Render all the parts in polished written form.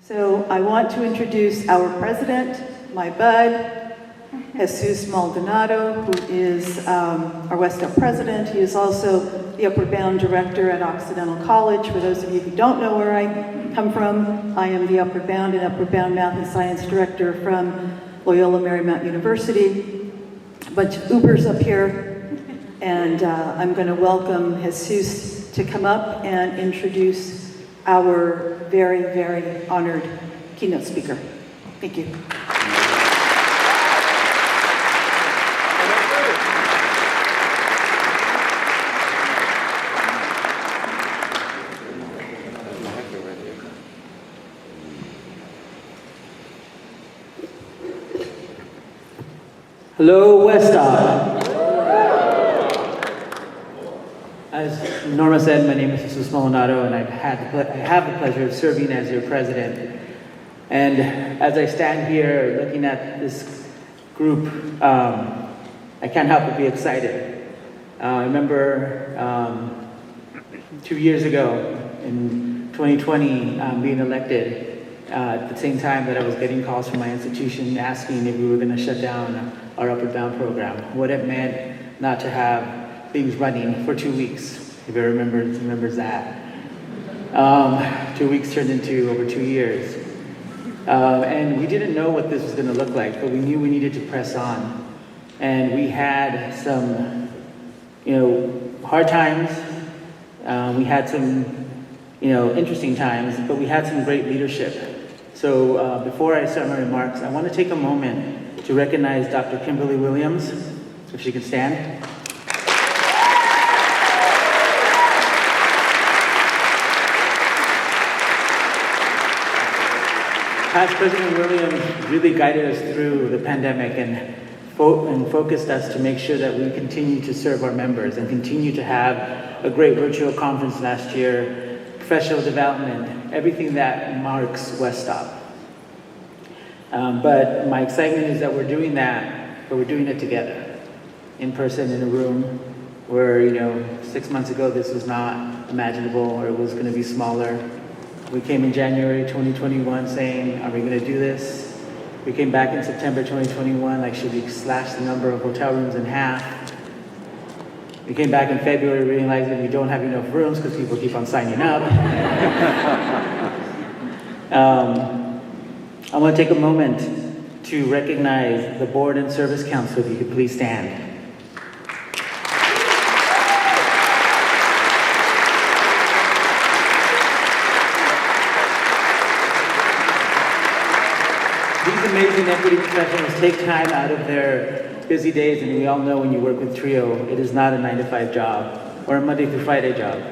So I want to introduce our president, my bud, Jesus Maldonado, who is our West Up president. He is also the Upward Bound director at Occidental College. For those of you who don't know where I come from, I am the Upward Bound and Upward Bound Math and Science director from Loyola Marymount University. A bunch of Ubers up here, and I'm going to welcome Jesus to come up and introduce our very, very honored keynote speaker. Thank you. Hello, West Up. As Norma said, my name is Jesus Maldonado, and I have the pleasure of serving as your president. And as I stand here looking at this group, I can't help but be excited. I remember 2 years ago, in 2020, being elected at the same time that I was getting calls from my institution asking if we were going to shut down our Upward Bound program, what it meant not to have things running for 2 weeks, if everyone remembers that. 2 weeks turned into over 2 years. And we didn't know what this was going to look like, but we knew we needed to press on. And we had some, hard times. We had some, interesting times, but we had some great leadership. So before I start my remarks, I want to take a moment to recognize Dr. Kimberly Williams, if she could stand. Past President Williams really guided us through the pandemic and focused us to make sure that we continue to serve our members and continue to have a great virtual conference last year, professional development, everything that marks West Up. But my excitement is that we're doing that, but we're doing it together, in person, in a room, where 6 months ago this was not imaginable, or it was going to be smaller. We came in January 2021 saying, are we going to do this? We came back in September 2021, like, should we slash the number of hotel rooms in half? We came back in February realizing we don't have enough rooms because people keep on signing up. I want to take a moment to recognize the Board and Service Council, if you could please stand. These amazing equity professionals take time out of their busy days, and we all know when you work with TRIO, it is not a 9-to-5 job or a Monday through Friday job.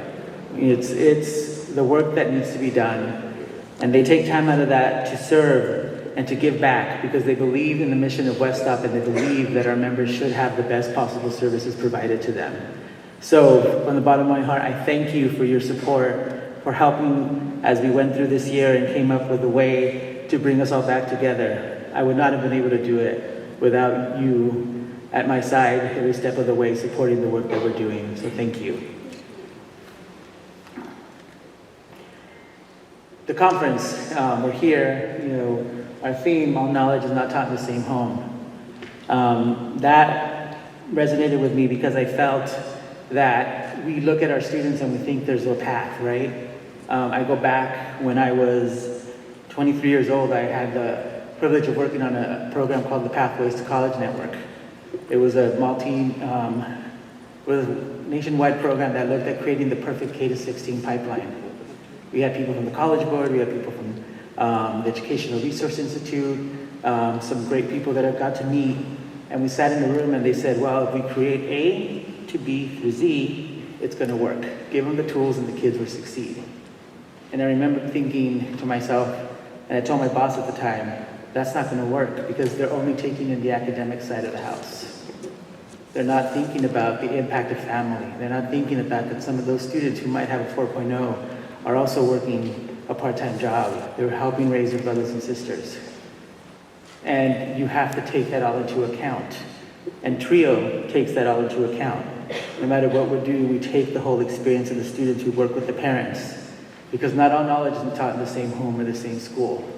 It's the work that needs to be done, and they take time out of that to serve and to give back because they believe in the mission of West Up, and they believe that our members should have the best possible services provided to them. So from the bottom of my heart, I thank you for your support, for helping as we went through this year and came up with a way to bring us all back together. I would not have been able to do it without you at my side every step of the way supporting the work that we're doing. So thank you. The conference, we're here, our theme, all knowledge is not taught in the same home. That resonated with me because I felt that we look at our students and we think there's a path, right? I go back when I was 23 years old, I had the privilege of working on a program called the Pathways to College Network. It was a nationwide program that looked at creating the perfect K-16 pipeline. We had people from the College Board, we had people from the Educational Resource Institute, some great people that I've got to meet, and we sat in the room and they said, well, if we create A to B through Z, it's gonna work. Give them the tools and the kids will succeed. And I remember thinking to myself, and I told my boss at the time, that's not gonna work because they're only taking in the academic side of the house. They're not thinking about the impact of family. They're not thinking about that some of those students who might have a 4.0 are also working a part-time job. They're helping raise their brothers and sisters. And you have to take that all into account. And TRIO takes that all into account. No matter what we do, we take the whole experience of the students. We work with the parents. because not all knowledge is taught in the same home or the same school.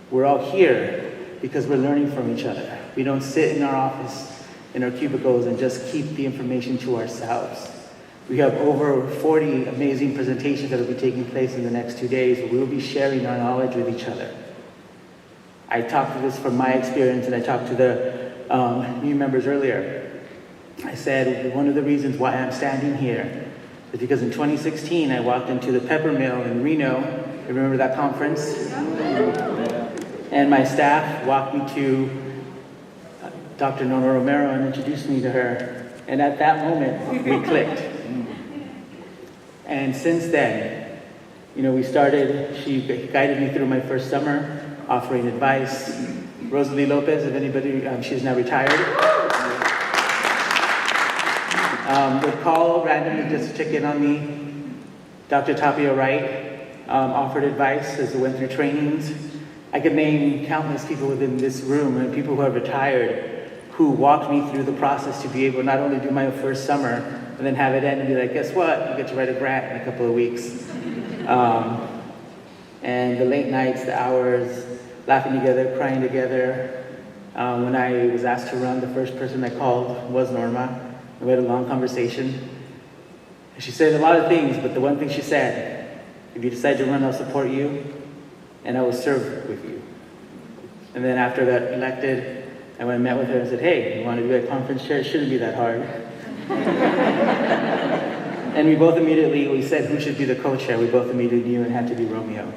We're all here because we're learning from each other. We don't sit in our office, in our cubicles, and just keep the information to ourselves. We have over 40 amazing presentations that will be taking place in the next 2 days, where we will be sharing our knowledge with each other. I talked to this from my experience, and I talked to the new members earlier. I said one of the reasons why I'm standing here is because in 2016, I walked into the Pepper Mill in Reno. You remember that conference? And my staff walked me to Dr. Norma Romero and introduced me to her. And at that moment, we clicked. And since then, we started, she guided me through my first summer, offering advice. Rosalie Lopez, if anybody, she's now retired. Would call randomly just to check in on me. Dr. Tapia Wright offered advice as we went through trainings. I could name countless people within this room and people who have retired who walked me through the process to be able to not only do my first summer, and then have it end and be like, guess what? You get to write a grant in a couple of weeks. And the late nights, the hours, laughing together, crying together. When I was asked to run, the first person I called was Norma. We had a long conversation. And she said a lot of things, but the one thing she said, if you decide to run, I'll support you, and I will serve with you. And then after I got elected, I went and met with her and said, hey, you want to be a conference chair? It shouldn't be that hard. And we both immediately, we said who should be the co-chair. We both immediately knew it had to be Romeo.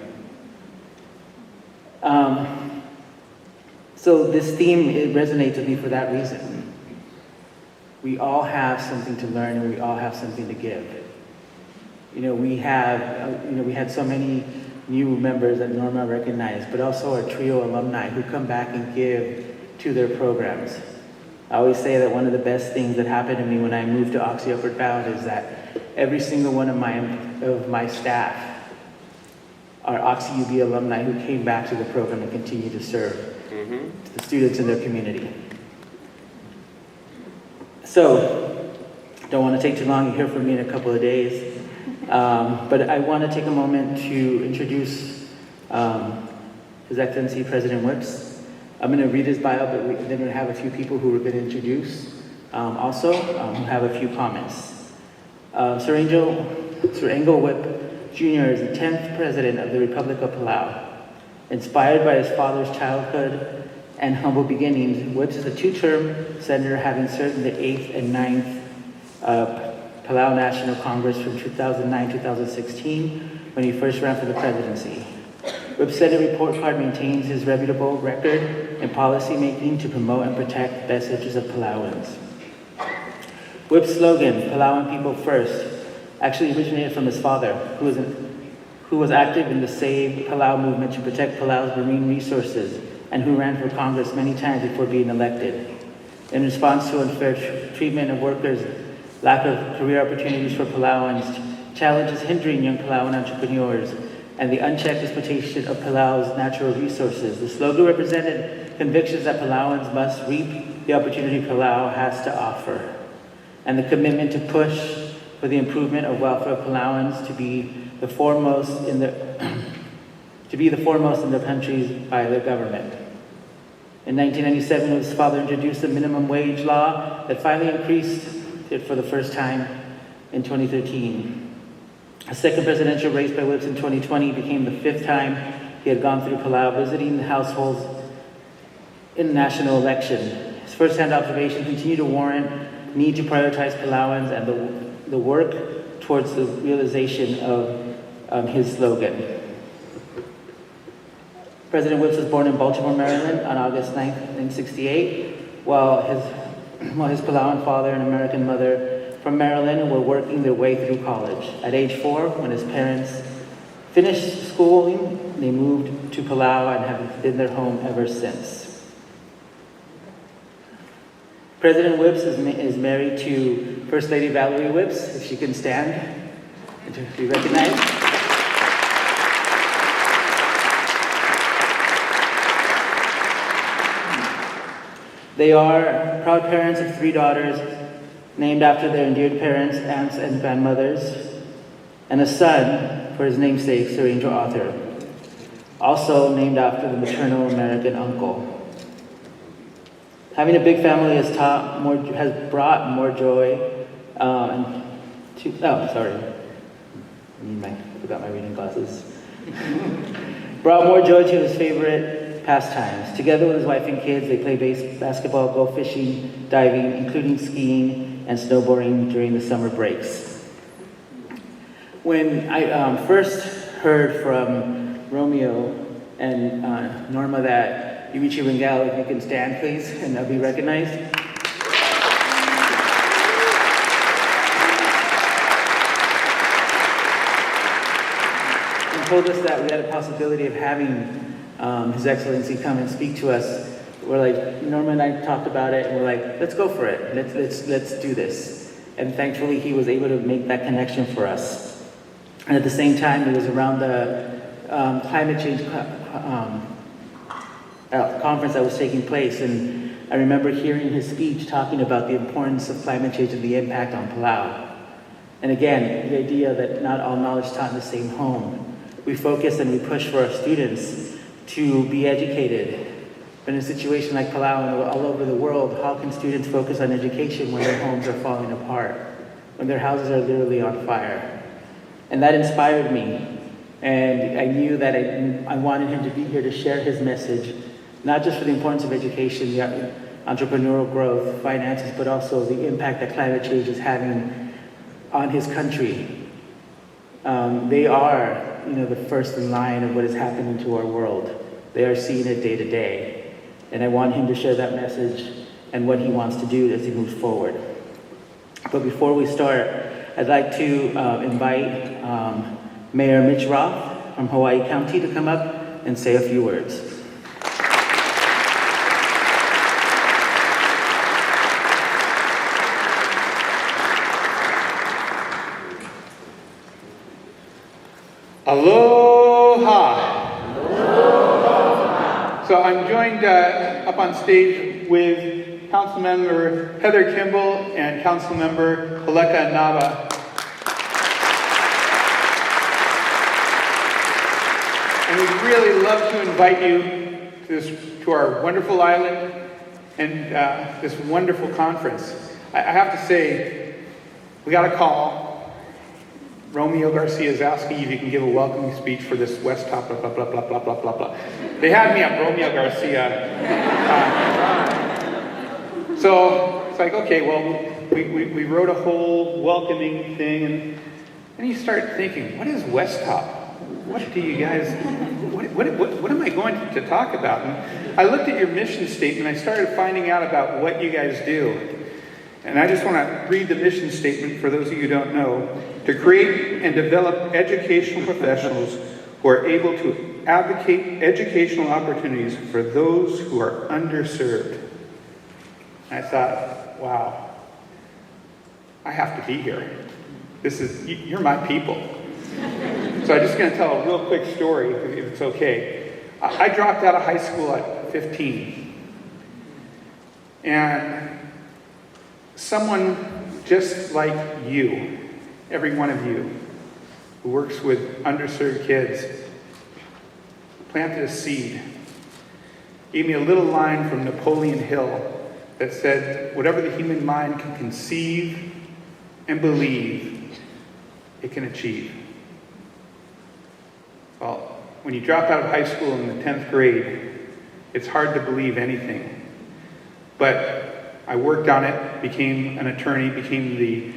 So this theme, it resonates with me for that reason. We all have something to learn and we all have something to give. We had so many new members that Norma recognized, but also our TRIO alumni who come back and give to their programs. I always say that one of the best things that happened to me when I moved to Oxy Upward Bound is that every single one of my staff are Oxy UB alumni who came back to the program and continue to serve the students in their community. So, don't want to take too long. You'll hear from me in a couple of days. But I want to take a moment to introduce His Excellency President Whips. I'm going to read his bio, but then we're going to have a few people who we're going to introduce also who have a few comments. Sir Engel Whip Jr. is the 10th President of the Republic of Palau. Inspired by his father's childhood and humble beginnings, Whips is a two-term senator, having served in the 8th and 9th Palau National Congress from 2009-2016 when he first ran for the presidency. Whip's Senate report card maintains his reputable record in policy making to promote and protect the best interests of Palauans. Whip's slogan, Palauan People First, actually originated from his father, who was active in the Save Palau movement to protect Palau's marine resources and who ran for Congress many times before being elected. In response to unfair treatment of workers, lack of career opportunities for Palauans, challenges hindering young Palauan entrepreneurs, and the unchecked exploitation of Palau's natural resources, the slogan represented convictions that Palauans must reap the opportunity Palau has to offer, and the commitment to push for the improvement of welfare of Palauans to be the foremost in the countries by their government. In 1997, his father introduced the minimum wage law that finally increased it for the first time in 2013. A second presidential race by Whips in 2020 became the 5th time he had gone through Palau, visiting the households in the national election. His first-hand observation continued to warrant need to prioritize Palauans and the work towards the realization of his slogan. President Whips was born in Baltimore, Maryland on August 9, 1968, while his Palauan father and American mother from Maryland were working their way through college. At age 4, when his parents finished schooling, they moved to Palau and have been their home ever since. President Whips is married to First Lady Valerie Whips, if she can stand and to be recognized. They are proud parents of 3 daughters, named after their endeared parents, aunts, and grandmothers, and a son for his namesake, Sir Angel Arthur, also named after the maternal American uncle. Having a big family has brought more joy I forgot my reading glasses. Brought more joy to his favorite pastimes. Together with his wife and kids, they play basketball, go fishing, diving, including skiing and snowboarding during the summer breaks. When I first heard from Romeo and Norma that Yuichi Ringel, if you can stand please, and I'll be recognized. Told us that we had a possibility of having His Excellency come and speak to us. We're like, Norma and I talked about it, and we're like, let's go for it. Let's do this. And thankfully, he was able to make that connection for us. And at the same time, it was around the climate change conference that was taking place, and I remember hearing his speech talking about the importance of climate change and the impact on Palau. And again, the idea that not all knowledge is taught in the same home. We focus and we push for our students to be educated. But in a situation like Palau and all over the world, how can students focus on education when their homes are falling apart, when their houses are literally on fire? And that inspired me. And I knew that I wanted him to be here to share his message, not just for the importance of education, the entrepreneurial growth, finances, but also the impact that climate change is having on his country. They are, the first in line of what is happening to our world. They are seeing it day to day. And I want him to share that message and what he wants to do as he moves forward. But before we start, I'd like to invite Mayor Mitch Roth from Hawaii County to come up and say a few words. Aloha. Aloha. So I'm joined up on stage with Councilmember Heather Kimball and Councilmember Haleka Nava. And we'd really love to invite you to our wonderful island and this wonderful conference. I have to say, we got a call. Romeo Garcia is asking if you can give a welcoming speech for this West Top, blah, blah, blah, blah, blah, blah, blah, blah. They had me at Romeo Garcia. So it's like, okay, well, we wrote a whole welcoming thing, and then you start thinking, what is West Top? What do you guys, what am I going to talk about? And I looked at your mission statement, I started finding out about what you guys do. And I just want to read the mission statement for those of you who don't know. To create and develop educational professionals who are able to advocate educational opportunities for those who are underserved. And I thought, wow, I have to be here. You're my people. So I'm just going to tell a real quick story, if it's okay. I dropped out of high school at 15. And someone just like you, every one of you, who works with underserved kids, planted a seed, gave me a little line from Napoleon Hill that said, whatever the human mind can conceive and believe, it can achieve. Well, when you drop out of high school in the 10th grade, it's hard to believe anything. But I worked on it, became an attorney, became the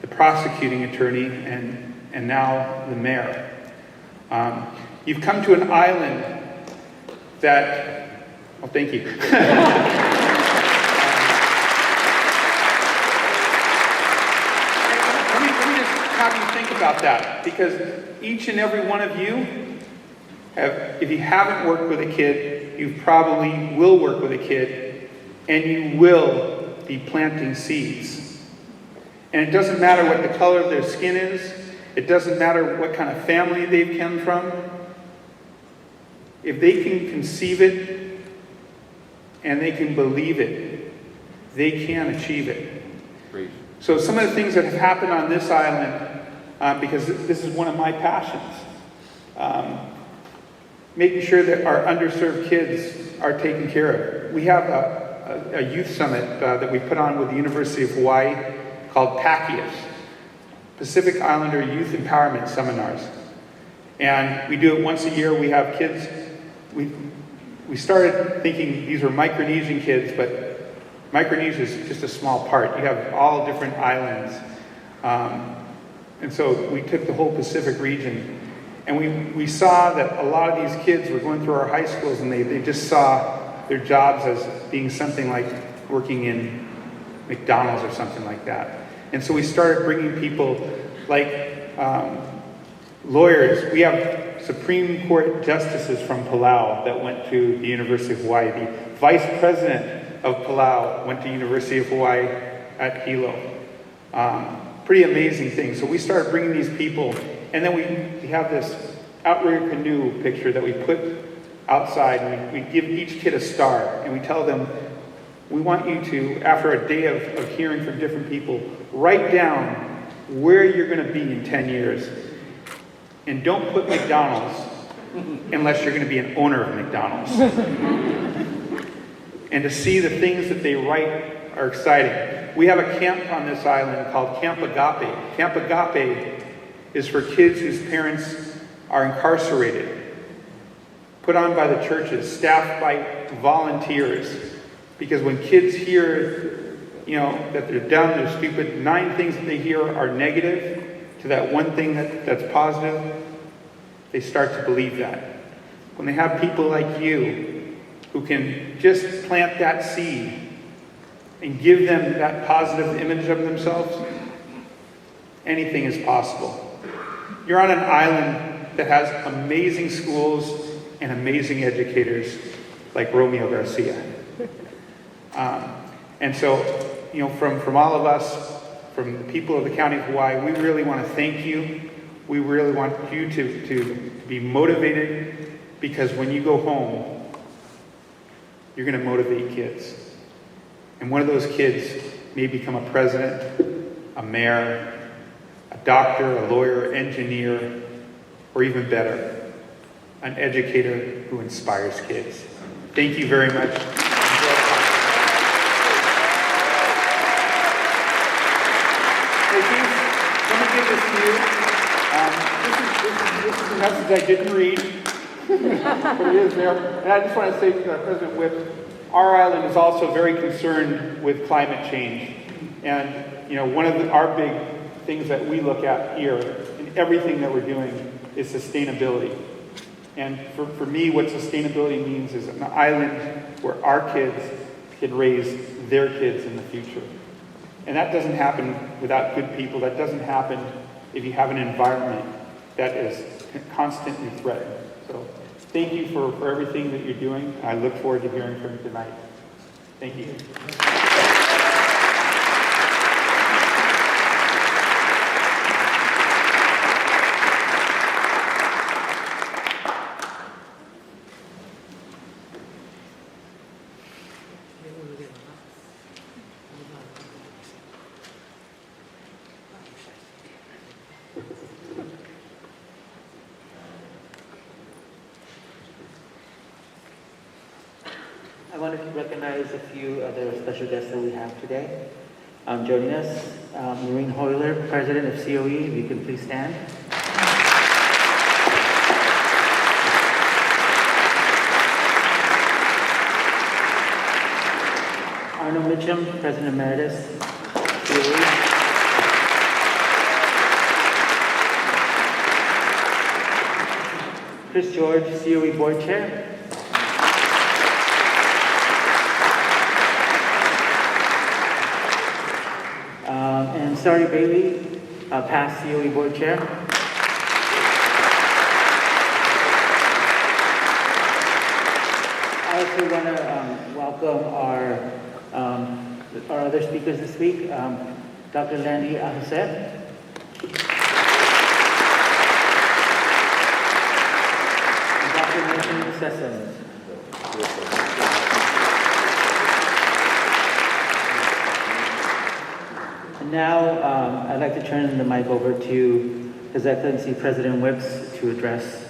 prosecuting attorney, and now the mayor. You've come to an island that, well, thank you. Let me just have you think about that, because each and every one of you if you haven't worked with a kid, you probably will work with a kid, and you will be planting seeds. And it doesn't matter what the color of their skin is. It doesn't matter what kind of family they've come from. If they can conceive it and they can believe it, they can achieve it. Great. So some of the things that have happened on this island because this is one of my passions. Making sure that our underserved kids are taken care of. We have a youth summit that we put on with the University of Hawaii called PACIUS, Pacific Islander Youth Empowerment Seminars. And we do it once a year. We have kids. We started thinking these were Micronesian kids, but Micronesia is just a small part. You have all different islands. And so we took the whole Pacific region. And we saw that a lot of these kids were going through our high schools, and they just saw their jobs as being something like working in McDonald's or something like that. And so we started bringing people like lawyers. We have Supreme Court justices from Palau that went to the University of Hawaii. The vice president of Palau went to University of Hawaii at Hilo. Pretty amazing thing. So we started bringing these people, and then we have this outrigger canoe picture that we put outside, and we give each kid a star, and we tell them, we want you to, after a day of hearing from different people, write down where you're going to be in 10 years. And don't put McDonald's unless you're going to be an owner of McDonald's. And to see the things that they write are exciting. We have a camp on this island called Camp Agape. Camp Agape is for kids whose parents are incarcerated, put on by the churches, staffed by volunteers. Because when kids hear, that they're dumb, they're stupid, 9 things that they hear are negative, to that one thing that's positive, they start to believe that. When they have people like you who can just plant that seed and give them that positive image of themselves, anything is possible. You're on an island that has amazing schools and amazing educators like Romeo Garcia. And so, from all of us, from the people of the County of Hawaii, we really want to thank you. We really want you to be motivated, because when you go home, you're going to motivate kids. And one of those kids may become a president, a mayor, a doctor, a lawyer, engineer, or even better, an educator who inspires kids. Thank you very much. Let me give this to you. This is a message I didn't read, but it is there. And I just want to say to President Whip, our island is also very concerned with climate change. And, one of our big things that we look at here in everything that we're doing is sustainability. And for me, what sustainability means is an island where our kids can raise their kids in the future. And that doesn't happen without good people. That doesn't happen if you have an environment that is constantly threatened. So thank you for everything that you're doing. I look forward to hearing from you tonight. Thank you. I want to recognize a few other special guests that we have today. Joining us, Maureen Hoyler, President of COE. If you can please stand. Arnold Mitchum, President Emeritus, COE. Chris George, COE Board Chair. And Sari Bailey, past COE Board Chair. I also want to welcome our other speakers this week, Dr. Landy Ahusset. And Dr. Nathan Sessoms. And now, I'd like to turn the mic over to His Excellency President Whips to address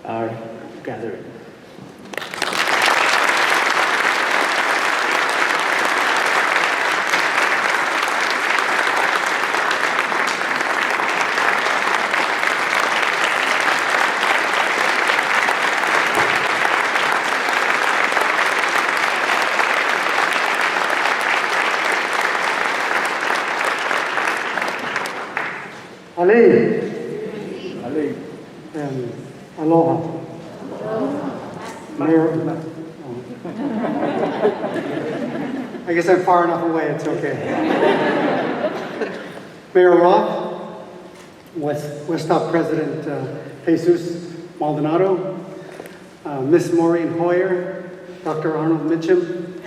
our gathering. Ali. Ali. And aloha. Mayor. I guess I'm far enough away, it's okay. Mayor Roth, West Top President Jesus Maldonado, Miss Maureen Hoyer, Dr. Arnold Mitchum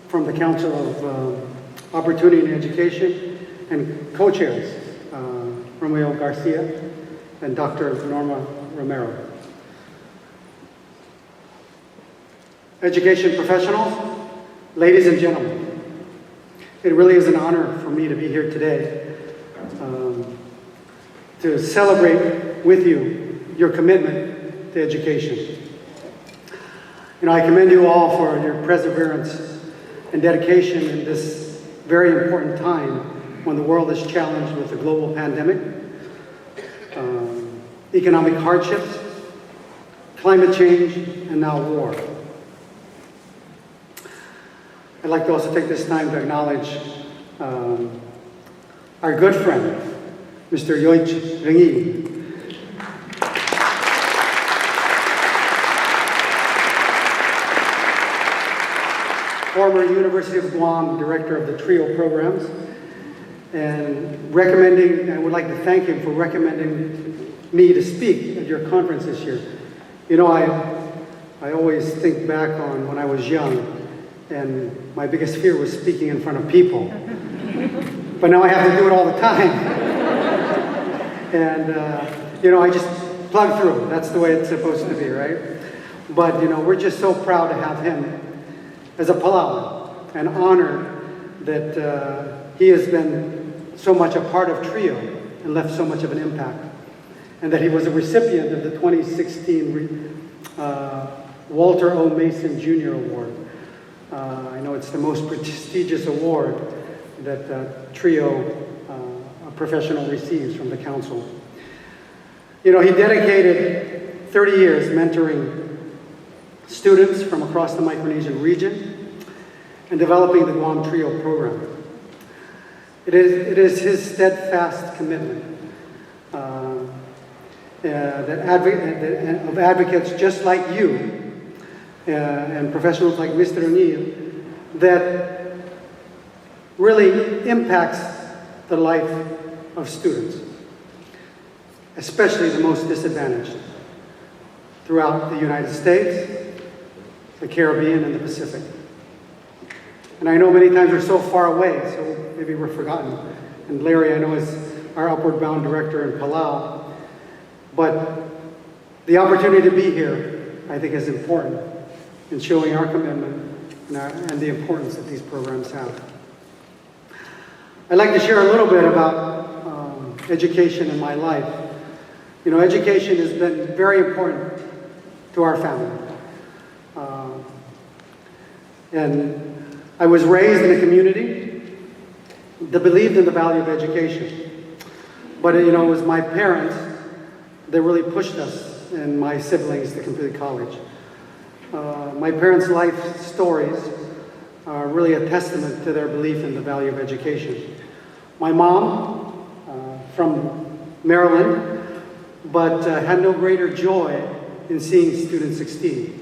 from the Council of Opportunity and Education, and co-chairs, Romeo Garcia and Dr. Norma Romero. Education professionals, ladies and gentlemen, it really is an honor for me to be here today to celebrate with you your commitment to education. You know, I commend you all for your perseverance and dedication in this very important time when the world is challenged with the global pandemic, economic hardships, climate change, and now war. I'd like to also take this time to acknowledge our good friend, Mr. Yoich Rengi. Former University of Guam Director of the TRIO programs, and I would like to thank him for recommending me to speak at your conference this year. You know, I always think back on when I was young, and my biggest fear was speaking in front of people. But now I have to do it all the time. And, you know, I just plug through. That's the way it's supposed to be, right? But, you know, we're just so proud to have him as a Palauan, and honored that he has been so much a part of TRIO and left so much of an impact. And that he was a recipient of the 2016 Walter O. Mason Jr. Award. I know it's the most prestigious award that TRIO, a professional, receives from the council. You know, he dedicated 30 years mentoring students from across the Micronesian region and developing the Guam TRIO program. It is his steadfast commitment of advocates just like you and professionals like Mr. O'Neill that really impacts the life of students, especially the most disadvantaged throughout the United States, the Caribbean, and the Pacific. And I know many times we're so far away, so maybe we're forgotten. And Larry, I know, is our Upward Bound Director in Palau. But the opportunity to be here, I think, is important in showing our commitment and the importance that these programs have. I'd like to share a little bit about education in my life. You know, education has been very important to our family. And I was raised in a community that believed in the value of education. But, you know, it was my parents that really pushed us and my siblings to complete college. My parents' life stories are really a testament to their belief in the value of education. My mom, from Maryland, but had no greater joy in seeing students succeed.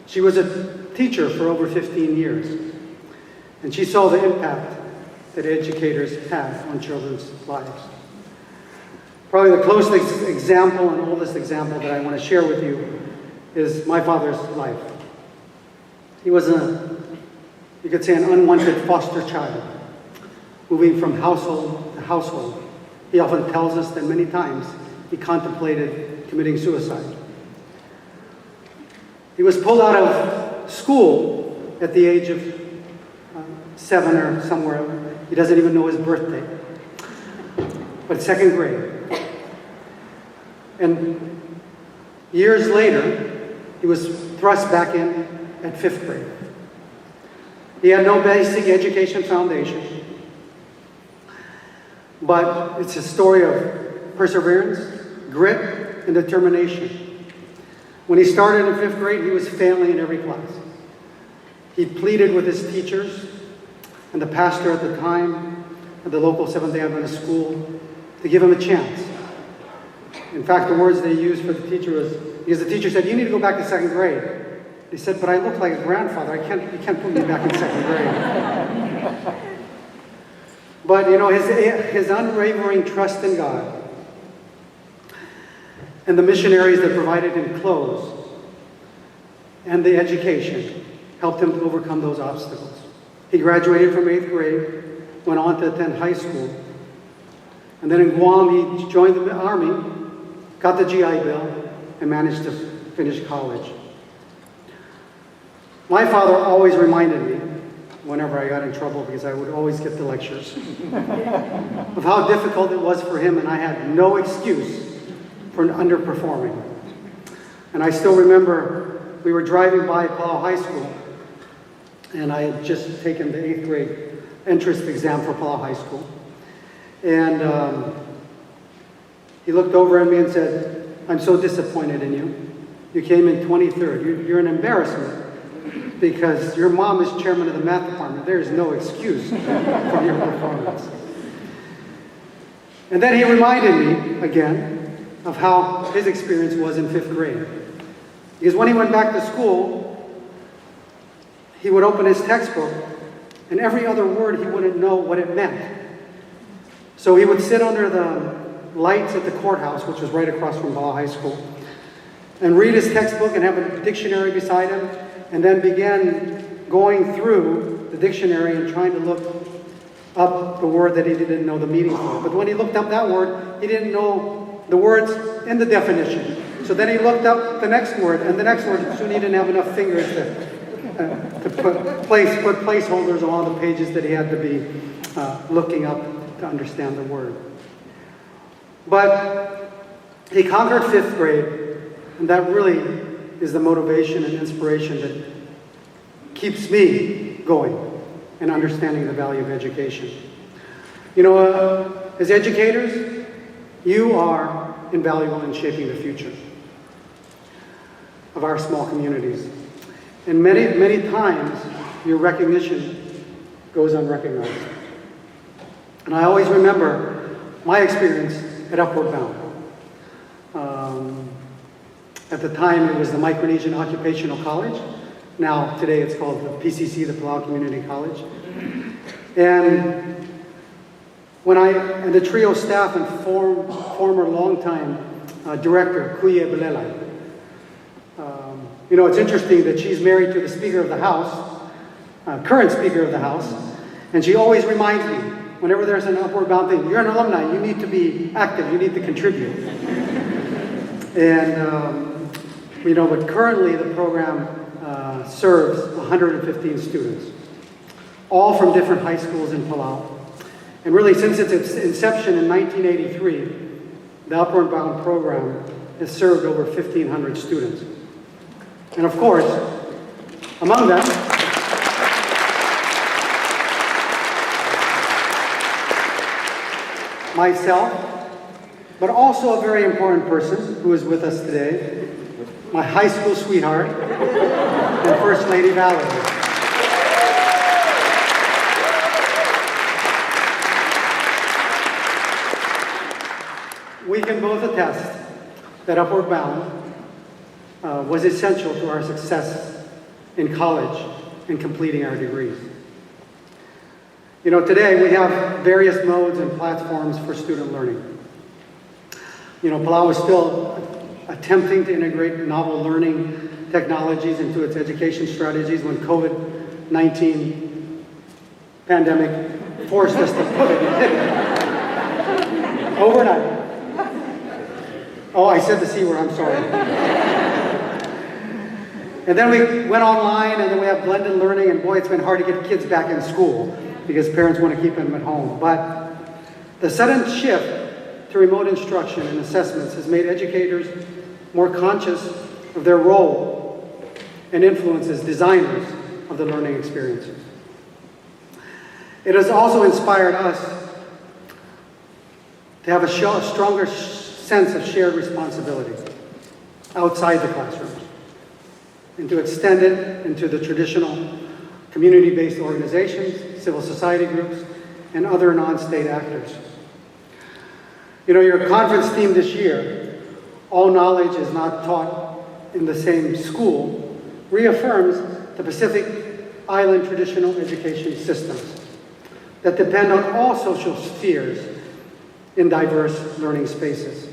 She was a teacher for over 15 years, and she saw the impact that educators have on children's lives. Probably the closest example and oldest example that I want to share with you is my father's life. He was you could say, an unwanted foster child, moving from household to household. He often tells us that many times he contemplated committing suicide. He was pulled out of school at the age of 7 or somewhere. He doesn't even know his birthday. But second grade, And years later, he was thrust back in at 5th grade. He had no basic education foundation, but it's a story of perseverance, grit, and determination. When he started in 5th grade, he was failing in every class. He pleaded with his teachers and the pastor at the time at the local Seventh-day Adventist school to give him a chance. In fact, the words they used for the teacher was, because the teacher said, "You need to go back to 2nd grade." He said, "But I look like a grandfather. You can't put me back in 2nd grade." But, you know, his unwavering trust in God and the missionaries that provided him clothes and the education helped him to overcome those obstacles. He graduated from 8th grade, went on to attend high school, and then in Guam he joined the Army, got the GI Bill, and managed to finish college. My father always reminded me, whenever I got in trouble, because I would always get the lectures, of how difficult it was for him, and I had no excuse for underperforming. And I still remember we were driving by Palau High School, and I had just taken the 8th grade entrance exam for Palau High School. And he looked over at me and said, "I'm so disappointed in you. You came in 23rd. You're an embarrassment because your mom is chairman of the math department. There's no excuse for your performance." And then he reminded me again of how his experience was in 5th grade. Because when he went back to school, he would open his textbook, and every other word he wouldn't know what it meant. So he would sit under the lights at the courthouse, which was right across from Palau High School, and read his textbook and have a dictionary beside him, and then began going through the dictionary and trying to look up the word that he didn't know the meaning for. But when he looked up that word, he didn't know the words in the definition. So then he looked up the next word and the next word. Soon he didn't have enough fingers to put placeholders on all the pages that he had to be looking up to understand the word. But he conquered 5th grade, and that really is the motivation and inspiration that keeps me going and understanding the value of education. You know, as educators, you are invaluable in shaping the future of our small communities. And many, many times, your recognition goes unrecognized. And I always remember my experience at Upward Bound. At the time, it was the Micronesian Occupational College. Now, today, it's called the PCC, the Palau Community College. And the trio staff and former longtime director, Kuya Belelai. You know, it's interesting that she's married to the Speaker of the House, current Speaker of the House, and she always reminds me, whenever there's an Upward Bound thing, you're an alumni, you need to be active, you need to contribute. And, you know, but currently the program serves 115 students, all from different high schools in Palau. And really, since its inception in 1983, the Upward Bound program has served over 1,500 students. And of course, among them, myself, but also a very important person who is with us today, my high school sweetheart, and First Lady Valerie. We can both attest that Upward Bound was essential to our success in college and completing our degrees. You know, today we have various modes and platforms for student learning. You know, Palau is still attempting to integrate novel learning technologies into its education strategies when COVID-19 pandemic forced us to pivot overnight. Oh, I said the C word, I'm sorry. And then we went online, and then we have blended learning, and boy, it's been hard to get kids back in school because parents want to keep them at home. But the sudden shift to remote instruction and assessments has made educators more conscious of their role and influence as designers of the learning experiences. It has also inspired us to have a stronger sense of shared responsibility outside the classrooms, and to extend it into the traditional community-based organizations, civil society groups, and other non-state actors. You know, your conference theme this year, All Knowledge is Not Taught in the Same School, reaffirms the Pacific Island traditional education systems that depend on all social spheres in diverse learning spaces.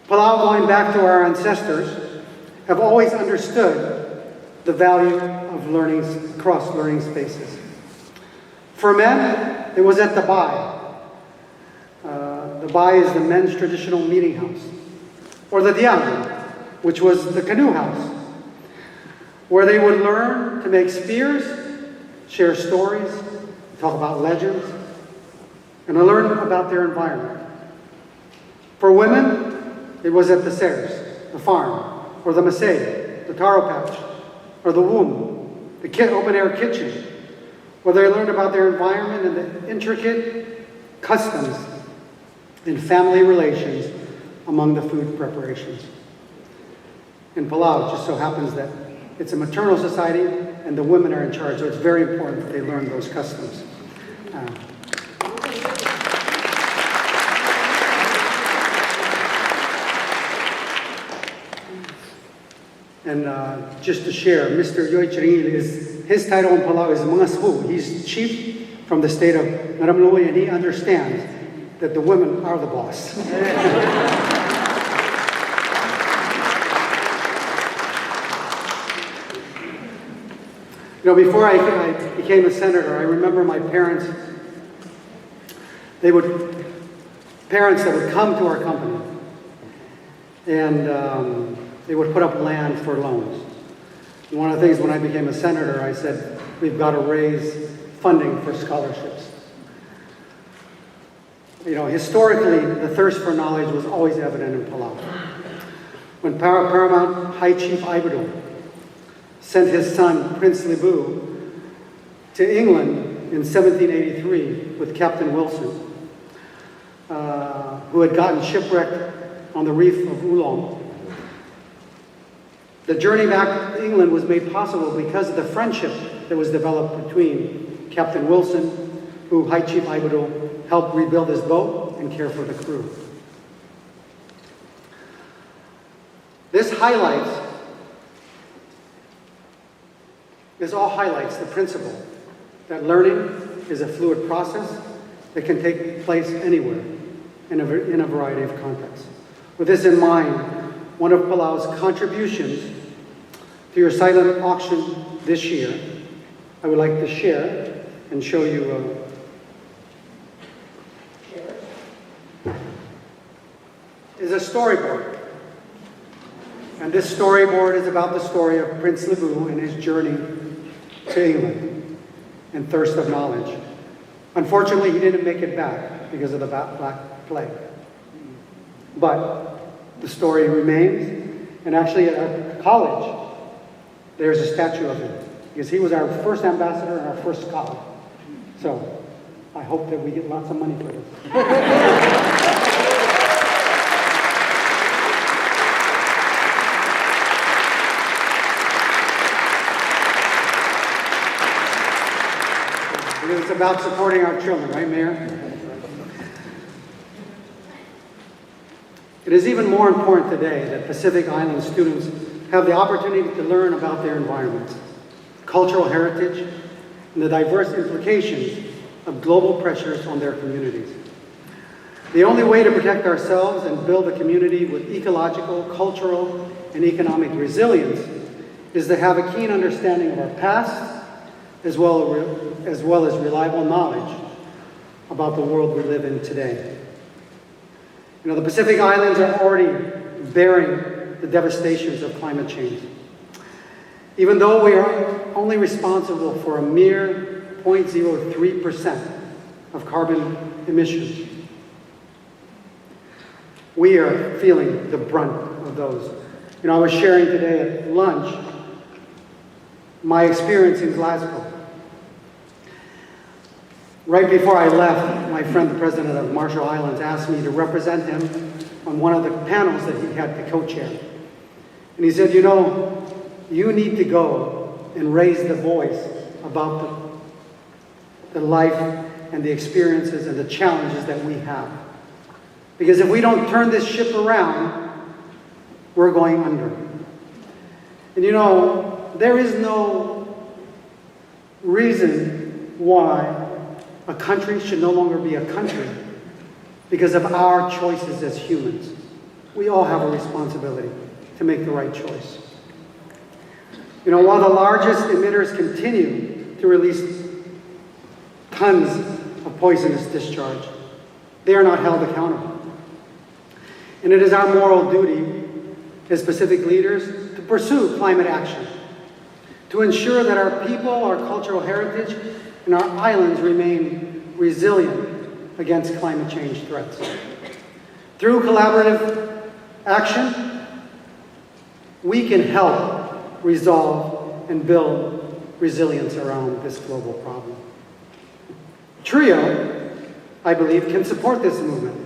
Palau, going back to our ancestors, have always understood the value of learning across learning spaces. For men, it was at the Bai. The Bai is the men's traditional meeting house. Or the Diang, which was the canoe house, where they would learn to make spears, share stories, talk about legends, and learn about their environment. For women, it was at the Seres, the farm, or the Masay, the taro patch, or the womb, the open-air kitchen, where they learned about their environment and the intricate customs and family relations among the food preparations. In Palau, it just so happens that it's a maternal society and the women are in charge, so it's very important that they learn those customs. Just to share, Mr. Yoy Chiringil his title in Palau is Mangasbu. He's chief from the state of Naramnui, and he understands that the women are the boss. You know, before I became a senator, I remember my parents that would come to our company, and they would put up land for loans. And one of the things when I became a senator, I said, we've got to raise funding for scholarships. You know, historically, the thirst for knowledge was always evident in Palau. When Paramount High Chief Ibadul sent his son, Prince Lebu, to England in 1783 with Captain Wilson, who had gotten shipwrecked on the reef of Oolong. The journey back to England was made possible because of the friendship that was developed between Captain Wilson, who High Chief Ibadul helped rebuild his boat and care for the crew. This all highlights the principle that learning is a fluid process that can take place anywhere in a variety of contexts. With this in mind, one of Palau's contributions to your silent auction this year, I would like to share and show you is a storyboard. And this storyboard is about the story of Prince Lebu and his journey to England and thirst of knowledge. Unfortunately, he didn't make it back because of the Black Plague. But the story remains, and actually at our college, there's a statue of him, because he was our first ambassador and our first scholar. So I hope that we get lots of money for this. Because it's about supporting our children, right, Mayor? It is even more important today that Pacific Island students have the opportunity to learn about their environments, cultural heritage, and the diverse implications of global pressures on their communities. The only way to protect ourselves and build a community with ecological, cultural, and economic resilience is to have a keen understanding of our past, as well as reliable knowledge about the world we live in today. You know, the Pacific Islands are already bearing the devastations of climate change. Even though we are only responsible for a mere 0.03% of carbon emissions, we are feeling the brunt of those. You know, I was sharing today at lunch my experience in Glasgow. Right before I left, my friend, the president of Marshall Islands, asked me to represent him on one of the panels that he had to co-chair. And he said, you know, you need to go and raise the voice about the life and the experiences and the challenges that we have. Because if we don't turn this ship around, we're going under. And you know, there is no reason why a country should no longer be a country because of our choices as humans. We all have a responsibility to make the right choice. You know, while the largest emitters continue to release tons of poisonous discharge, they are not held accountable. And it is our moral duty as Pacific leaders to pursue climate action, to ensure that our people, our cultural heritage, and our islands remain resilient against climate change threats. Through collaborative action, we can help resolve and build resilience around this global problem. TRIO, I believe, can support this movement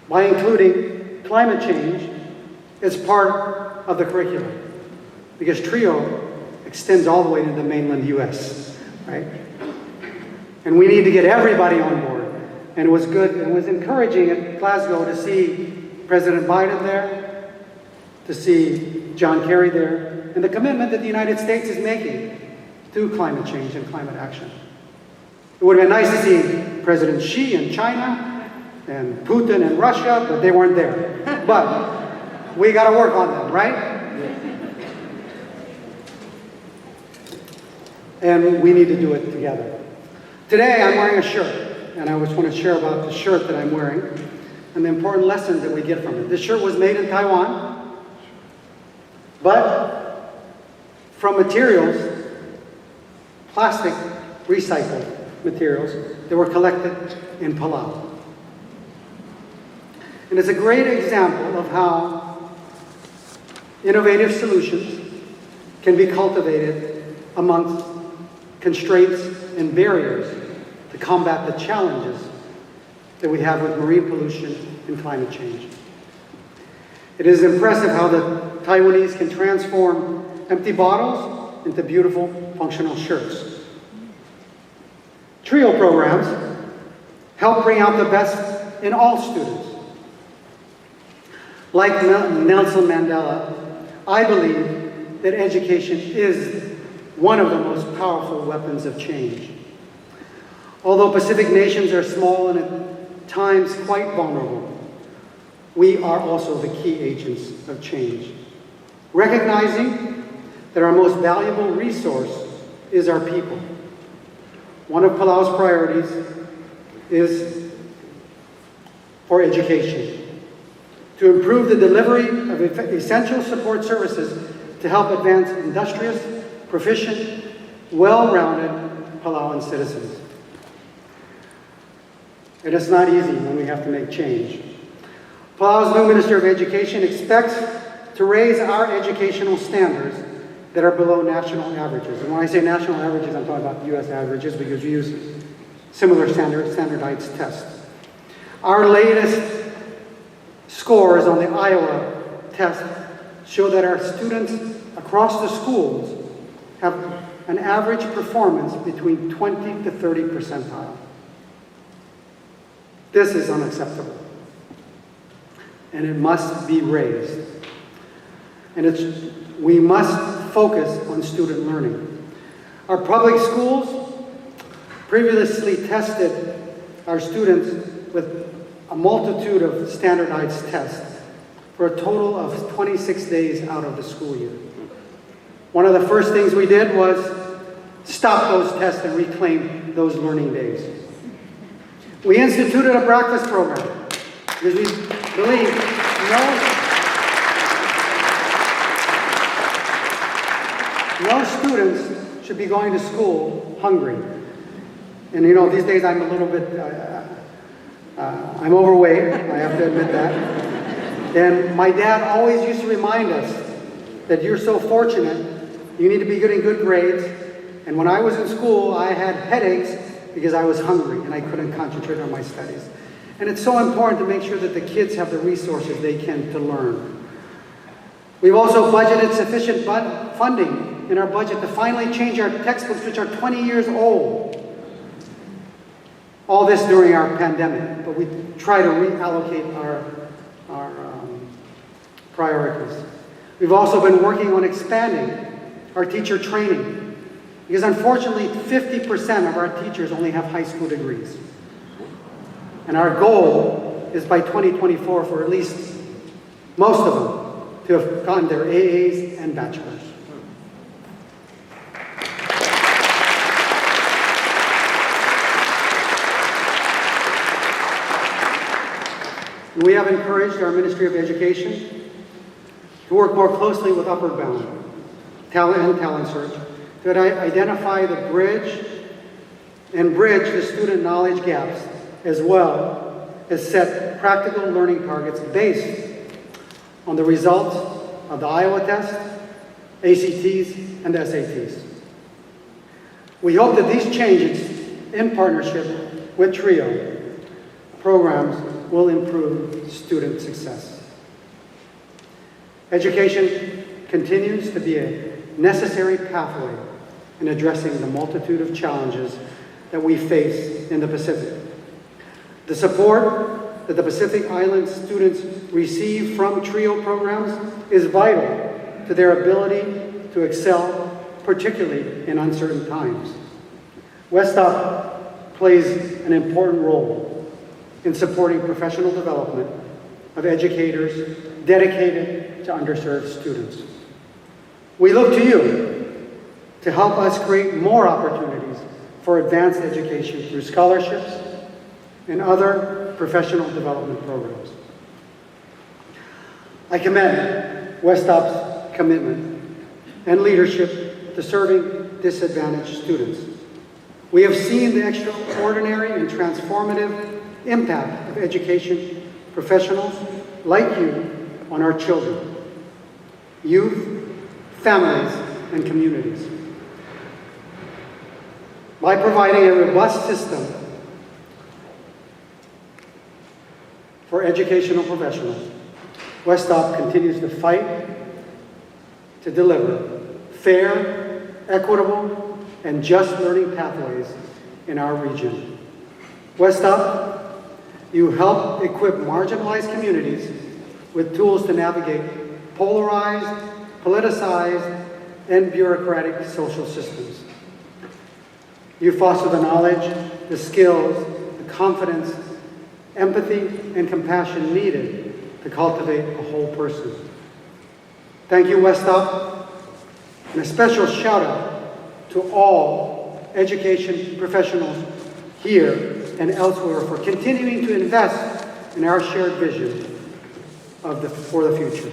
by including climate change as part of the curriculum, because TRIO extends all the way to the mainland US, right? And we need to get everybody on board. And it was good, it was encouraging at Glasgow to see President Biden there, to see John Kerry there, and the commitment that the United States is making to climate change and climate action. It would have been nice to see President Xi in China and Putin in Russia, but they weren't there. But we got to work on them, right? And we need to do it together. Today I'm wearing a shirt, and I just want to share about the shirt that I'm wearing and the important lessons that we get from it. This shirt was made in Taiwan, but from materials, plastic recycled materials that were collected in Palau. And it's a great example of how innovative solutions can be cultivated amongst constraints and barriers to combat the challenges that we have with marine pollution and climate change. It is impressive how the Taiwanese can transform empty bottles into beautiful, functional shirts. TRIO programs help bring out the best in all students. Like Nelson Mandela, I believe that education is one of the most powerful weapons of change. Although Pacific nations are small and at times quite vulnerable, we are also the key agents of change. Recognizing that our most valuable resource is our people. One of Palau's priorities is for education, to improve the delivery of essential support services to help advance industrious, proficient, well-rounded Palauan citizens. It is not easy when we have to make change. Palau's new Minister of Education expects to raise our educational standards that are below national averages. And when I say national averages, I'm talking about US averages because we use similar standardized tests. Our latest scores on the Iowa test show that our students across the schools have an average performance between 20 to 30 percentile. This is unacceptable. And it must be raised. And we must focus on student learning. Our public schools previously tested our students with a multitude of standardized tests for a total of 26 days out of the school year. One of the first things we did was stop those tests and reclaim those learning days. We instituted a practice program because we believe no students should be going to school hungry. And you know, these days I'm a little bit, I'm overweight, I have to admit that. And my dad always used to remind us that you're so fortunate, you need to be getting good grades. And when I was in school, I had headaches because I was hungry and I couldn't concentrate on my studies. And it's so important to make sure that the kids have the resources they can to learn. We've also budgeted sufficient funding in our budget to finally change our textbooks, which are 20 years old. All this during our pandemic, but we try to reallocate our priorities. We've also been working on expanding our teacher training, because unfortunately 50% of our teachers only have high school degrees. And our goal is by 2024 for at least most of them to have gotten their AAs and bachelors. We have encouraged our Ministry of Education to work more closely with Upward Bound Talent Search to identify the bridge the student knowledge gaps, as well as set practical learning targets based on the results of the Iowa test, ACTs, and the SATs. We hope that these changes, in partnership with TRIO programs, will improve student success. Education continues to be a necessary pathway in addressing the multitude of challenges that we face in the Pacific. The support that the Pacific Island students receive from TRIO programs is vital to their ability to excel, particularly in uncertain times. Westop plays an important role in supporting professional development of educators dedicated to underserved students. We look to you to help us create more opportunities for advanced education through scholarships and other professional development programs. I commend Westop's commitment and leadership to serving disadvantaged students. We have seen the extraordinary and transformative impact of education professionals like you on our children, youth, families, and communities. By providing a robust system for educational professionals, Westop continues to fight to deliver fair, equitable, and just learning pathways in our region. Westop, you help equip marginalized communities with tools to navigate polarized, politicized, and bureaucratic social systems. You foster the knowledge, the skills, the confidence, empathy, and compassion needed to cultivate a whole person. Thank you, Westop, and a special shout out to all education professionals here and elsewhere for continuing to invest in our shared vision for the future.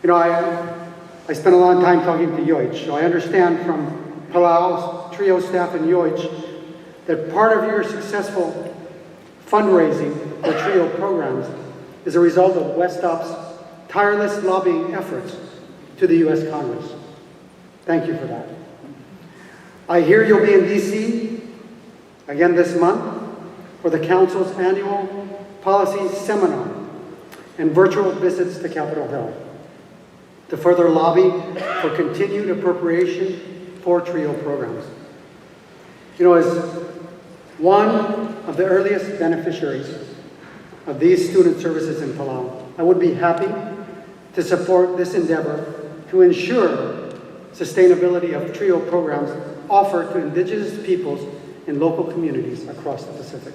You know, I spent a long time talking to Yoich, so I understand from Palau's TRIO staff in Yoich that part of your successful fundraising for TRIO programs is a result of Westop's tireless lobbying efforts to the U.S. Congress. Thank you for that. I hear you'll be in D.C. again this month for the Council's annual policy seminar and virtual visits to Capitol Hill to further lobby for continued appropriation for TRIO programs. You know, as one of the earliest beneficiaries of these student services in Palau, I would be happy to support this endeavor to ensure sustainability of TRIO programs offered to Indigenous peoples in local communities across the Pacific.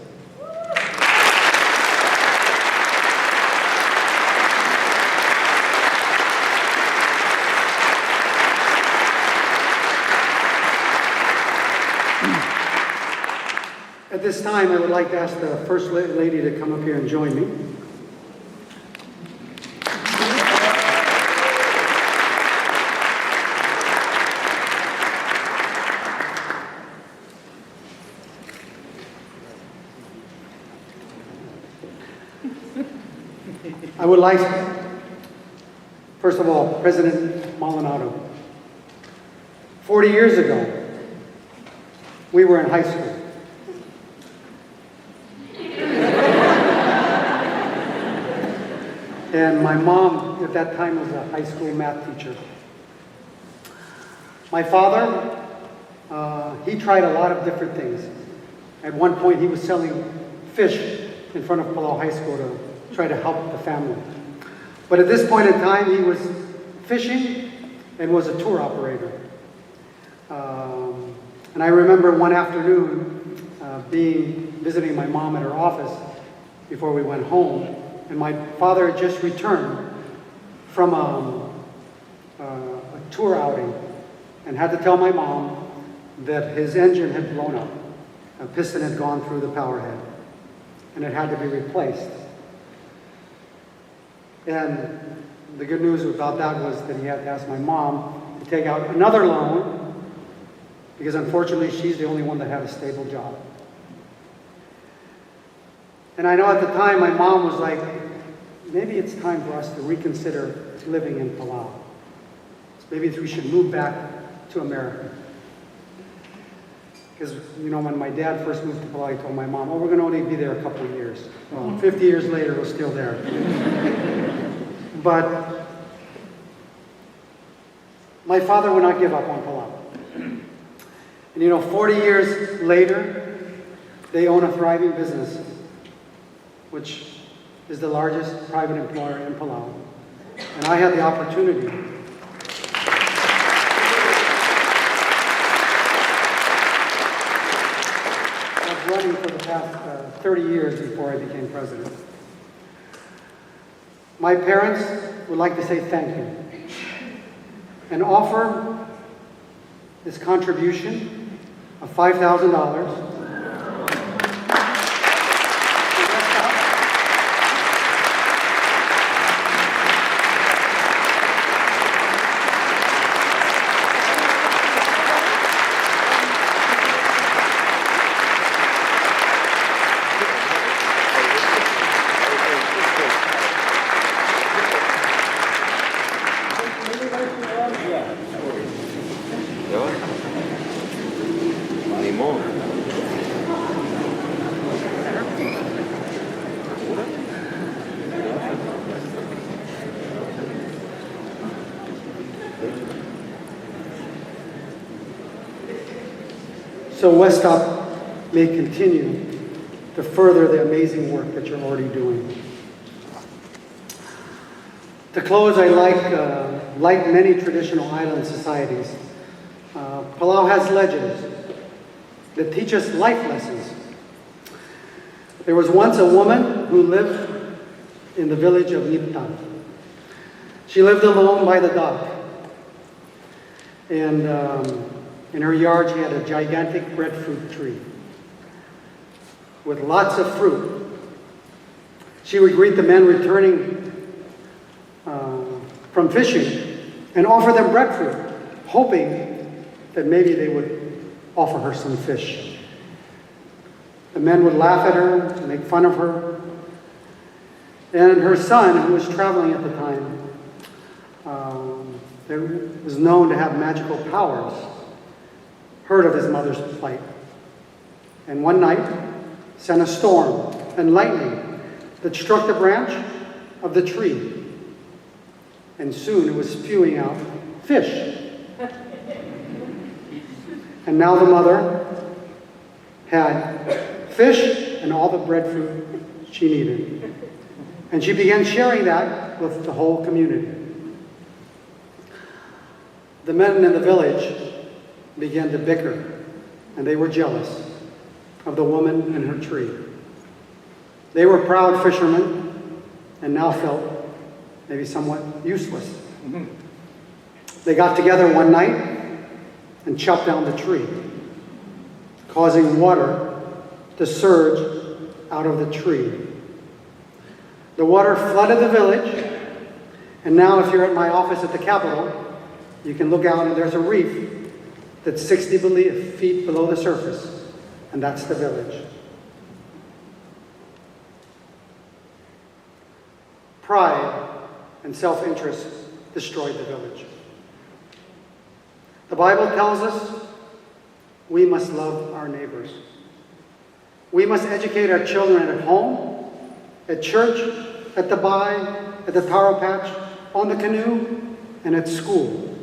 At this time, I would like to ask the First Lady to come up here and join me. would like, first of all, President Maldonado. 40 years ago, we were in high school. And my mom at that time was a high school math teacher. My father, he tried a lot of different things. At one point, he was selling fish in front of Palau High School to try to help the family. But at this point in time, he was fishing and was a tour operator. And I remember one afternoon visiting my mom at her office before we went home, and my father had just returned from a tour outing and had to tell my mom that his engine had blown up. A piston had gone through the power head, and it had to be replaced. And the good news about that was that he had to ask my mom to take out another loan, because unfortunately she's the only one that had a stable job. And I know at the time my mom was like, maybe it's time for us to reconsider living in Palau. Maybe we should move back to America. Because, you know, when my dad first moved to Palau, he told my mom, oh, we're going to only be there a couple of years. Well, 50 years later, we're still there. But my father would not give up on Palau. And you know, 40 years later, they own a thriving business, which is the largest private employer in Palau. And I had the opportunity of running for the past 30 years before I became president. My parents would like to say thank you and offer this contribution of $5,000 so Westop may continue to further the amazing work that you're already doing. To close, I like many traditional island societies, Palau has legends that teach us life lessons. There was once a woman who lived in the village of Niptan. She lived alone by the dock. And in her yard, she had a gigantic breadfruit tree with lots of fruit. She would greet the men returning from fishing and offer them breadfruit, hoping that maybe they would offer her some fish. The men would laugh at her, make fun of her. And her son, who was traveling at the time, was known to have magical powers, heard of his mother's plight. And one night, sent a storm and lightning that struck the branch of the tree. And soon it was spewing out fish. And now the mother had fish and all the breadfruit she needed. And she began sharing that with the whole community. The men in the village began to bicker, and they were jealous of the woman and her tree. They were proud fishermen and now felt maybe somewhat useless. Mm-hmm. They got together one night and chopped down the tree, causing water to surge out of the tree. The water flooded the village, and now if you're at my office at the Capitol, you can look out and there's a reef that's 60 feet below the surface, and that's the village. Pride and self-interest destroyed the village. The Bible tells us we must love our neighbors. We must educate our children at home, at church, at the bay, at the taro patch, on the canoe, and at school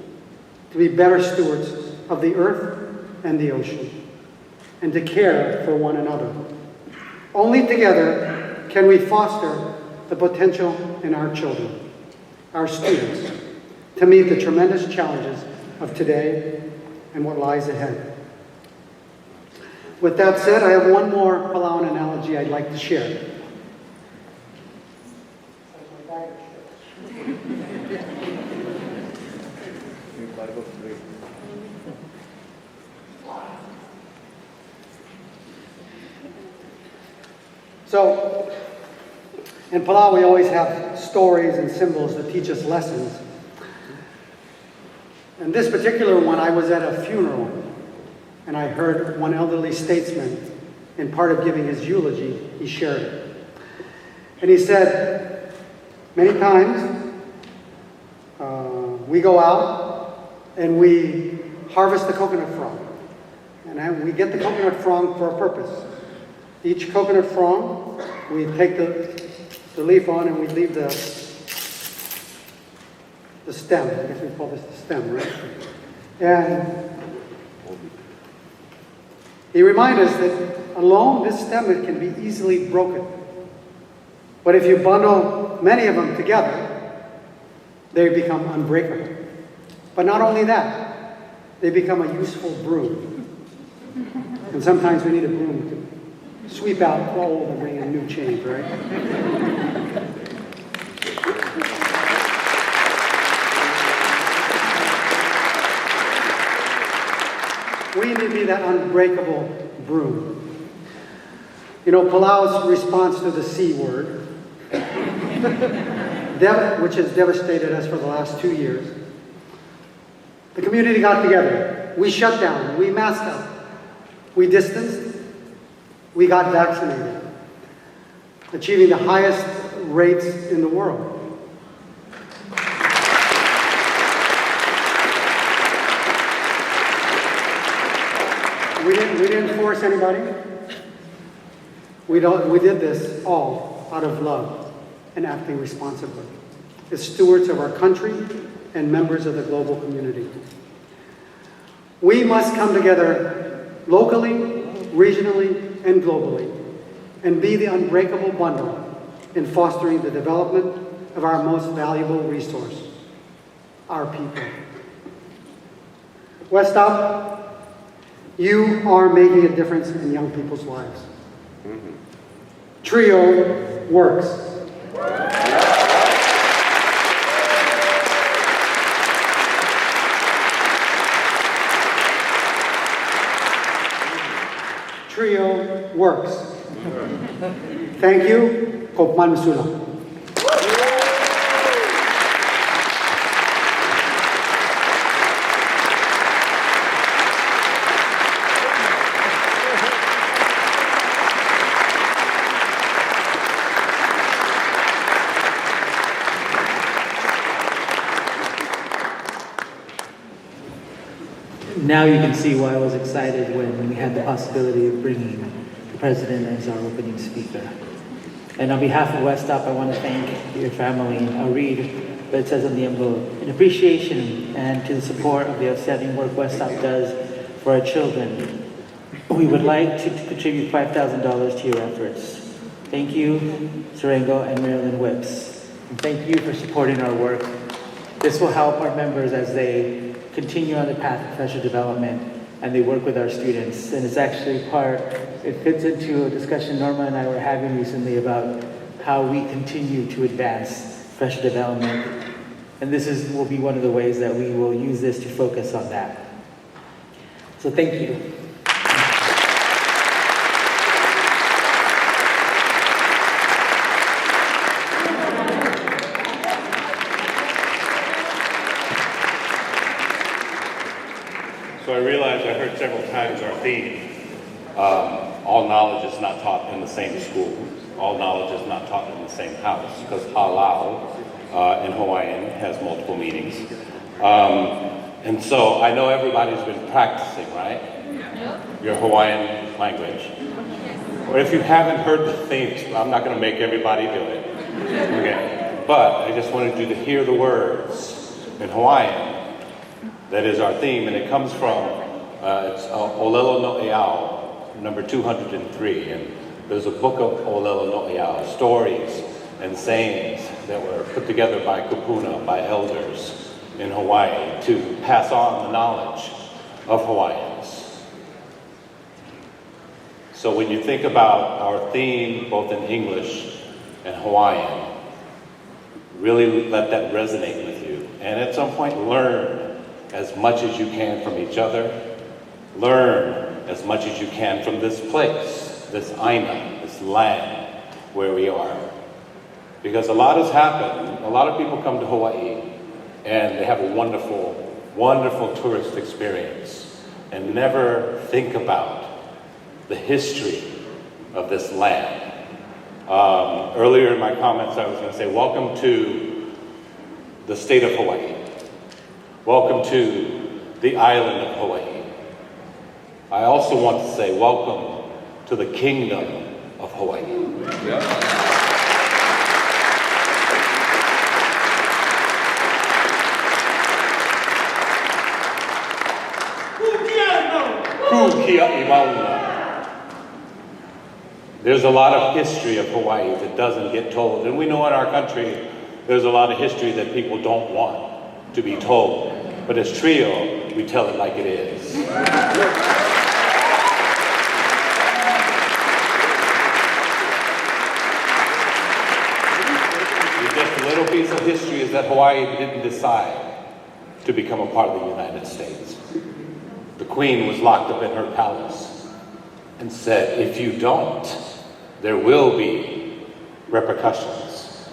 to be better stewards of the earth and the ocean, and to care for one another. Only together can we foster the potential in our children, our students, to meet the tremendous challenges of today and what lies ahead. With that said, I have one more Palauan analogy I'd like to share. So, in Palau, we always have stories and symbols that teach us lessons. And this particular one, I was at a funeral, and I heard one elderly statesman, in part of giving his eulogy, he shared it. And he said, many times, we go out and we harvest the coconut frond. And we get the coconut frond for a purpose. Each coconut frond, we take the leaf on and we leave the stem. I guess we call this the stem, right? And he reminded us that alone, this stem can be easily broken. But if you bundle many of them together, they become unbreakable. But not only that, they become a useful broom. And sometimes we need a broom to sweep out the old and bring in new change, right? We need to be that unbreakable broom. You know, Palau's response to the C word, which has devastated us for the last 2 years. The community got together. We shut down. We masked up. We distanced. We got vaccinated, achieving the highest rates in the world. We didn't force anybody. We did this all out of love and acting responsibly as stewards of our country and members of the global community. We must come together locally, regionally, and globally and be the unbreakable bundle in fostering the development of our most valuable resource, our people. West Stop, you are making a difference in young people's lives. Trio works. Trio works. Thank you. Kopman Masula. Now you can see why I was excited when we had the possibility of bringing the president as our opening speaker. And on behalf of West Stop, I want to thank your family. I'll read what it says on the envelope. In appreciation and to the support of the outstanding work West Stop does for our children, we would like to contribute $5,000 to your efforts. Thank you, Serengo and Marilyn Whips. And thank you for supporting our work. This will help our members as they continue on the path of professional development and they work with our students. And it's actually it fits into a discussion Norma and I were having recently about how we continue to advance professional development. And this will be one of the ways that we will use this to focus on that. So thank you. So I realized I heard several times our theme, all knowledge is not taught in the same school. all knowledge is not taught in the same house, because halau in Hawaiian has multiple meanings. And so I know everybody's been practicing, right? Your Hawaiian language. Or if you haven't heard the themes, I'm not going to make everybody do it. Okay. But I just wanted you to hear the words in Hawaiian. That is our theme, and it comes from, it's Olelo no Eau, number 203. And there's a book of Olelo no Eau, stories and sayings that were put together by kupuna, by elders in Hawaii, to pass on the knowledge of Hawaiians. So when you think about our theme, both in English and Hawaiian, really let that resonate with you. And at some point, learn as much as you can from each other. Learn as much as you can from this place, this Aina, this land where we are. Because a lot has happened. A lot of people come to Hawaii and they have a wonderful, wonderful tourist experience and never think about the history of this land. Earlier in my comments, I was going to say, welcome to the state of Hawaii. Welcome to the island of Hawaii. I also want to say, welcome to the kingdom of Hawaii. Kukia Imauna. There's a lot of history of Hawaii that doesn't get told. And we know in our country, there's a lot of history that people don't want to be told. But as Trio, we tell it like it is. Just a little piece of history is that Hawaii didn't decide to become a part of the United States. The Queen was locked up in her palace and said, if you don't, there will be repercussions.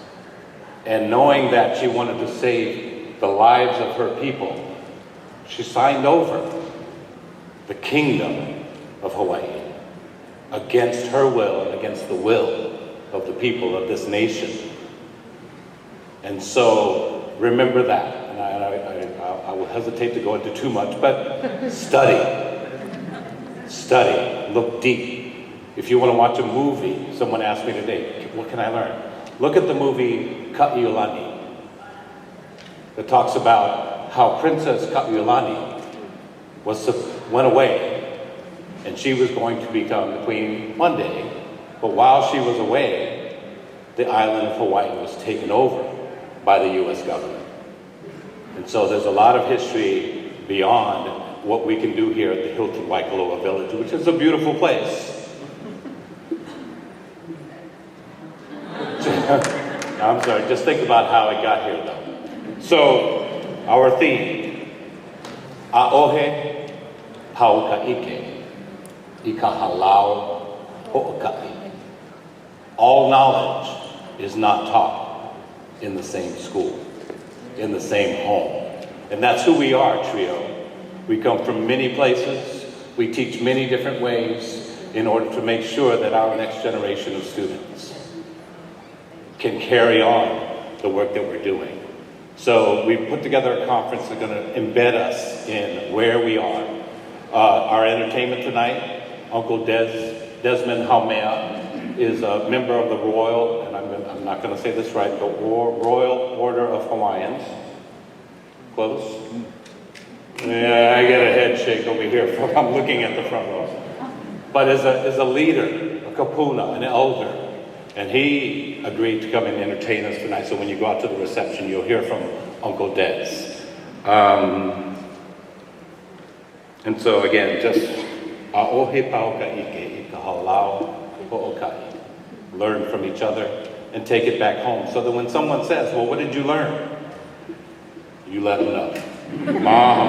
And knowing that she wanted to save the lives of her people, she signed over the kingdom of Hawaii against her will and against the will of the people of this nation. And so remember that. And I will hesitate to go into too much, but study, look deep. If you want to watch a movie, someone asked me today, what can I learn? Look at the movie Ka'iulani that talks about how Princess Ka'iulani went away and she was going to become the queen one day, but while she was away, the island of Hawaii was taken over by the U.S. government. And so there's a lot of history beyond what we can do here at the Hilton Waikoloa Village, which is a beautiful place. I'm sorry, just think about how I got here though. So, our theme, A'ohe Paukaike, Ikahalau Ho'oka'i. All knowledge is not taught in the same school, in the same home. And that's who we are, Trio. We come from many places. We teach many different ways in order to make sure that our next generation of students can carry on the work that we're doing. So we put together a conference that's going to embed us in where we are. Our entertainment tonight, Uncle Desmond Haumea is a member of the Royal, and I'm not going to say this right, but Royal Order of Hawaiians. Close? Yeah, I get a head shake over here. I'm looking at the front row. But as a leader, a kapuna, an elder, and he agreed to come and entertain us tonight. So when you go out to the reception, you'll hear from Uncle Des. And so again, just a'ohe paukaike, ikahalau ho'oka'i. Learn from each other and take it back home. So that when someone says, well, what did you learn? You let them know. Mom.